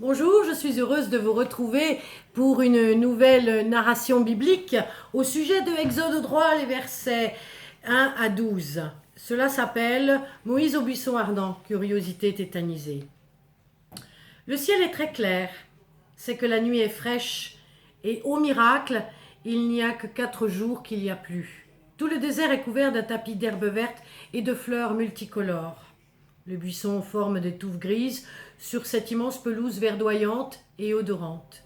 Bonjour, je suis heureuse de vous retrouver pour une nouvelle narration biblique au sujet de Exode droit, les versets 1 à 12. Cela s'appelle Moïse au buisson ardent, curiosité tétanisée. Le ciel est très clair, c'est que la nuit est fraîche, et au miracle, il n'y a que 4 jours qu'il y a plu. Tout le désert est couvert d'un tapis d'herbes vertes et de fleurs multicolores. Le buisson forme des touffes grises sur cette immense pelouse verdoyante et odorante.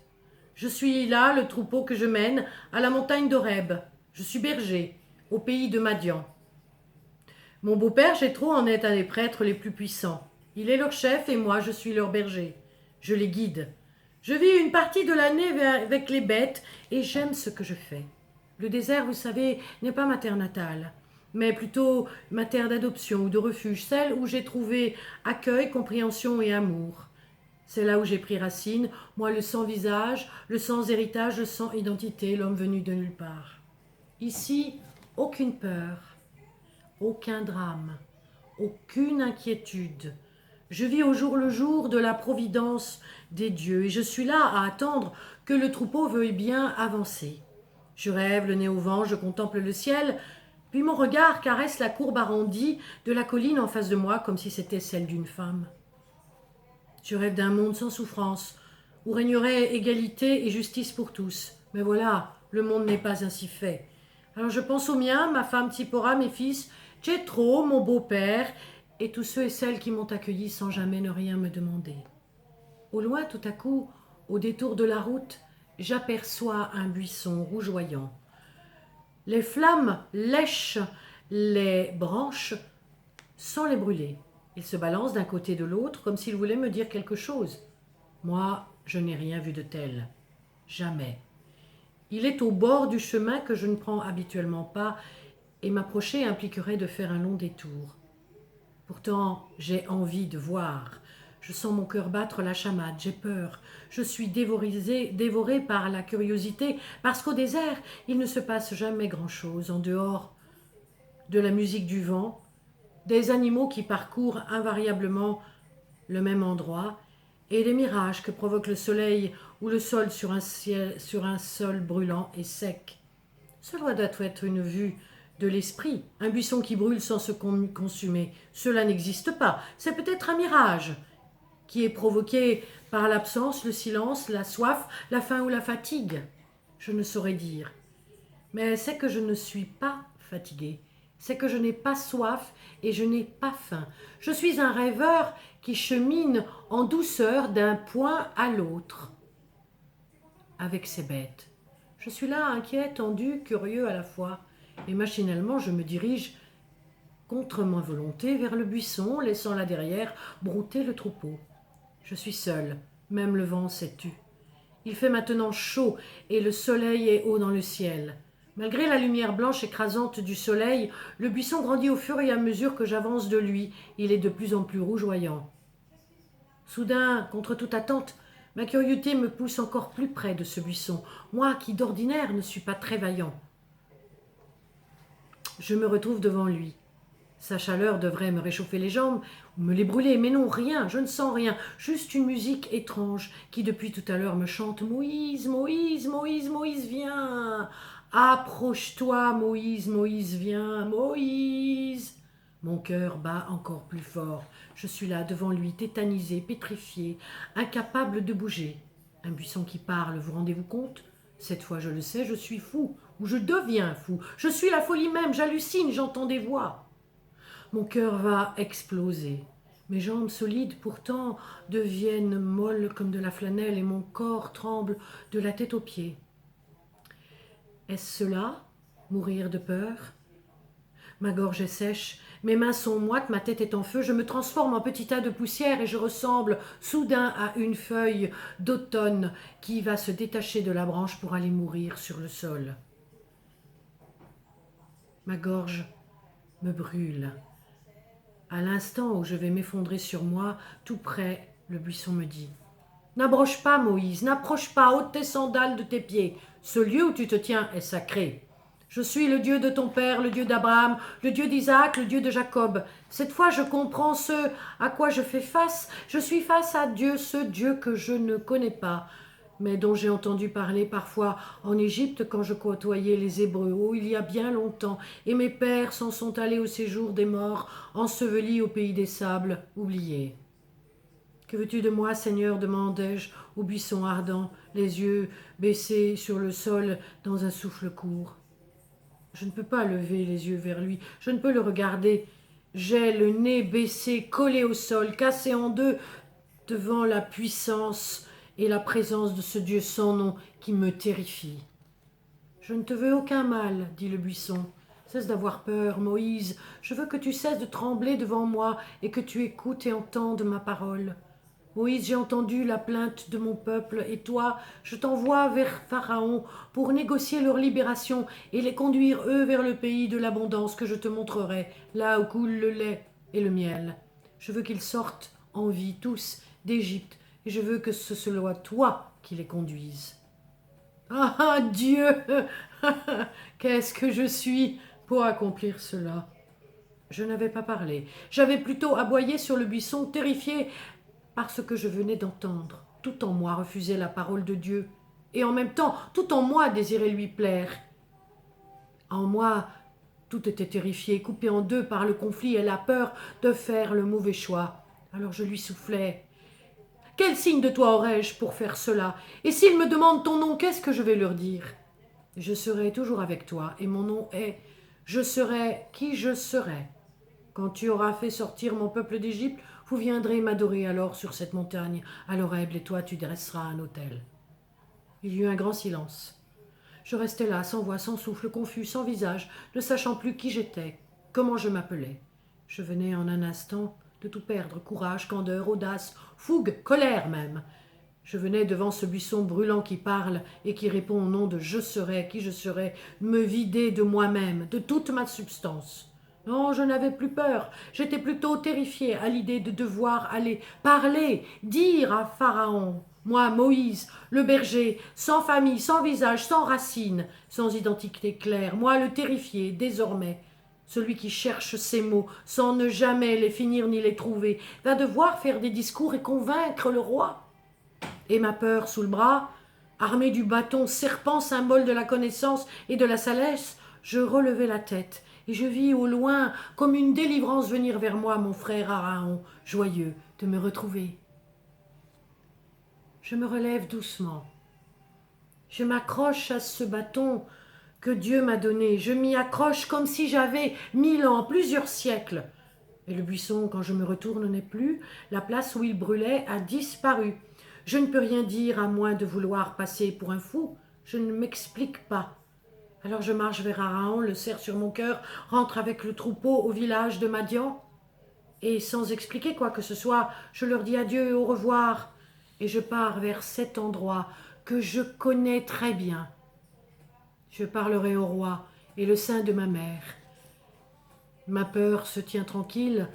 Je suis là, le troupeau que je mène, à la montagne d'Horeb. Je suis berger, au pays de Madian. Mon beau-père Jéthro en est un des prêtres les plus puissants. Il est leur chef et moi je suis leur berger. Je les guide. Je vis une partie de l'année avec les bêtes et j'aime ce que je fais. Le désert, vous savez, n'est pas ma terre natale, mais plutôt ma terre d'adoption ou de refuge, celle où j'ai trouvé accueil, compréhension et amour. C'est là où j'ai pris racine, moi le sans visage, le sans héritage, le sans identité, l'homme venu de nulle part. Ici, aucune peur, aucun drame, aucune inquiétude. Je vis au jour le jour de la providence des dieux et je suis là à attendre que le troupeau veuille bien avancer. Je rêve, le nez au vent, je contemple le ciel, puis mon regard caresse la courbe arrondie de la colline en face de moi comme si c'était celle d'une femme. Je rêve d'un monde sans souffrance, où régnerait égalité et justice pour tous. Mais voilà, le monde n'est pas ainsi fait. Alors je pense au mien, ma femme Tsipora, mes fils, Jéthro, mon beau-père, et tous ceux et celles qui m'ont accueilli sans jamais ne rien me demander. Au loin, tout à coup, au détour de la route, j'aperçois un buisson rougeoyant. Les flammes lèchent les branches sans les brûler. Il se balance d'un côté et de l'autre comme s'il voulait me dire quelque chose. Moi, je n'ai rien vu de tel. Jamais. Il est au bord du chemin que je ne prends habituellement pas et m'approcher impliquerait de faire un long détour. Pourtant, j'ai envie de voir. Je sens mon cœur battre la chamade, j'ai peur. Je suis dévorée par la curiosité, parce qu'au désert, il ne se passe jamais grand-chose en dehors de la musique du vent, des animaux qui parcourent invariablement le même endroit, et les mirages que provoque le soleil ou le sol sur un sol brûlant et sec. Cela doit être une vue de l'esprit, un buisson qui brûle sans se consumer. Cela n'existe pas. C'est peut-être un mirage qui est provoqué par l'absence, le silence, la soif, la faim ou la fatigue. Je ne saurais dire. Mais c'est que je ne suis pas fatiguée. C'est que je n'ai pas soif et je n'ai pas faim. Je suis un rêveur qui chemine en douceur d'un point à l'autre avec ses bêtes. Je suis là, inquiet, tendu, curieux à la fois. Et machinalement, je me dirige contre ma volonté vers le buisson, laissant là derrière brouter le troupeau. Je suis seul, même le vent s'est tu. Il fait maintenant chaud et le soleil est haut dans le ciel. Malgré la lumière blanche écrasante du soleil, le buisson grandit au fur et à mesure que j'avance de lui. Il est de plus en plus rougeoyant. Soudain, contre toute attente, ma curiosité me pousse encore plus près de ce buisson, moi qui d'ordinaire ne suis pas très vaillant. Je me retrouve devant lui. Sa chaleur devrait me réchauffer les jambes ou me les brûler, mais non, rien, je ne sens rien, juste une musique étrange qui depuis tout à l'heure me chante « Moïse, Moïse, Moïse, Moïse, viens ! Approche-toi, Moïse, Moïse, viens, Moïse !» Mon cœur bat encore plus fort. Je suis là devant lui, tétanisé, pétrifié, incapable de bouger. Un buisson qui parle, vous rendez-vous compte ? Cette fois, je le sais, je suis fou, ou je deviens fou. Je suis la folie même, j'hallucine, j'entends des voix. Mon cœur va exploser. Mes jambes solides pourtant deviennent molles comme de la flanelle et mon corps tremble de la tête aux pieds. Est-ce cela, mourir de peur ? Ma gorge est sèche, mes mains sont moites, ma tête est en feu, je me transforme en petit tas de poussière et je ressemble soudain à une feuille d'automne qui va se détacher de la branche pour aller mourir sur le sol. Ma gorge me brûle. À l'instant où je vais m'effondrer sur moi, tout près, le buisson me dit « N'approche pas, Moïse, n'approche pas, ôte tes sandales de tes pieds. Ce lieu où tu te tiens est sacré. Je suis le Dieu de ton père, le Dieu d'Abraham, le Dieu d'Isaac, le Dieu de Jacob. Cette fois, je comprends ce à quoi je fais face. Je suis face à Dieu, ce Dieu que je ne connais pas, mais dont j'ai entendu parler parfois en Égypte quand je côtoyais les Hébreux, oh, il y a bien longtemps, et mes pères s'en sont allés au séjour des morts, ensevelis au pays des sables, oubliés. Que veux-tu de moi, Seigneur, demandai-je au buisson ardent, les yeux baissés sur le sol dans un souffle court. Je ne peux pas lever les yeux vers lui, je ne peux le regarder. J'ai le nez baissé, collé au sol, cassé en deux, devant la puissance et la présence de ce Dieu sans nom qui me terrifie. Je ne te veux aucun mal, dit le buisson. Cesse d'avoir peur, Moïse. Je veux que tu cesses de trembler devant moi et que tu écoutes et entendes ma parole. Moïse, j'ai entendu la plainte de mon peuple, et toi, je t'envoie vers Pharaon pour négocier leur libération et les conduire, eux, vers le pays de l'abondance que je te montrerai, là où coule le lait et le miel. Je veux qu'ils sortent en vie, tous, d'Égypte, et je veux que ce soit toi qui les conduises. Ah, Dieu, qu'est-ce que je suis pour accomplir cela? Je n'avais pas parlé. J'avais plutôt aboyé sur le buisson, terrifié par ce que je venais d'entendre. Tout en moi refusait la parole de Dieu, et en même temps, tout en moi désirait lui plaire. En moi, tout était terrifié, coupé en deux par le conflit et la peur de faire le mauvais choix. Alors je lui soufflais. Quel signe de toi aurais-je pour faire cela? Et s'ils me demandent ton nom, qu'est-ce que je vais leur dire? Je serai toujours avec toi, et mon nom est je serai qui je serai. Quand tu auras fait sortir mon peuple d'Égypte, vous viendrez m'adorer alors sur cette montagne, à l'Horeb, et toi tu dresseras un autel. Il y eut un grand silence. Je restais là, sans voix, sans souffle, confus, sans visage, ne sachant plus qui j'étais, comment je m'appelais. Je venais en un instant de tout perdre, courage, candeur, audace, fougue, colère même. Je venais devant ce buisson brûlant qui parle et qui répond au nom de je serai, qui je serai, me vider de moi-même, de toute ma substance. Non, je n'avais plus peur, j'étais plutôt terrifiée à l'idée de devoir aller parler, dire à Pharaon, moi, Moïse, le berger, sans famille, sans visage, sans racines, sans identité claire, moi le terrifié, désormais, celui qui cherche ses mots sans ne jamais les finir ni les trouver, va devoir faire des discours et convaincre le roi. Et ma peur sous le bras, armé du bâton serpent, symbole de la connaissance et de la sagesse, je relevai la tête, et je vis au loin, comme une délivrance, venir vers moi mon frère Aaron, joyeux de me retrouver. Je me relève doucement. Je m'accroche à ce bâton que Dieu m'a donné. Je m'y accroche comme si j'avais 1000 ans, plusieurs siècles. Et le buisson, quand je me retourne, n'est plus. La place où il brûlait a disparu. Je ne peux rien dire à moins de vouloir passer pour un fou. Je ne m'explique pas. Alors je marche vers Aaron, le serre sur mon cœur, rentre avec le troupeau au village de Madian. Et sans expliquer quoi que ce soit, je leur dis adieu et au revoir. Et je pars vers cet endroit que je connais très bien. Je parlerai au roi et le sein de ma mère. Ma peur se tient tranquille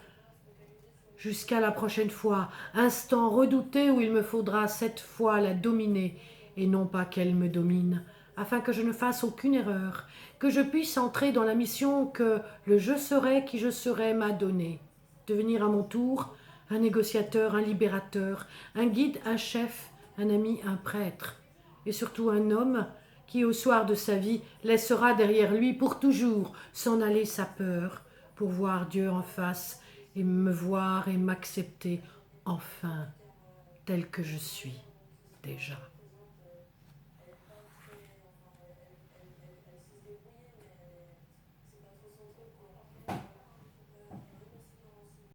jusqu'à la prochaine fois, instant redouté où il me faudra cette fois la dominer et non pas qu'elle me domine, afin que je ne fasse aucune erreur, que je puisse entrer dans la mission que le je serai qui je serai m'a donnée, devenir à mon tour un négociateur, un libérateur, un guide, un chef, un ami, un prêtre, et surtout un homme qui, au soir de sa vie, laissera derrière lui pour toujours s'en aller sa peur, pour voir Dieu en face et me voir et m'accepter enfin tel que je suis déjà.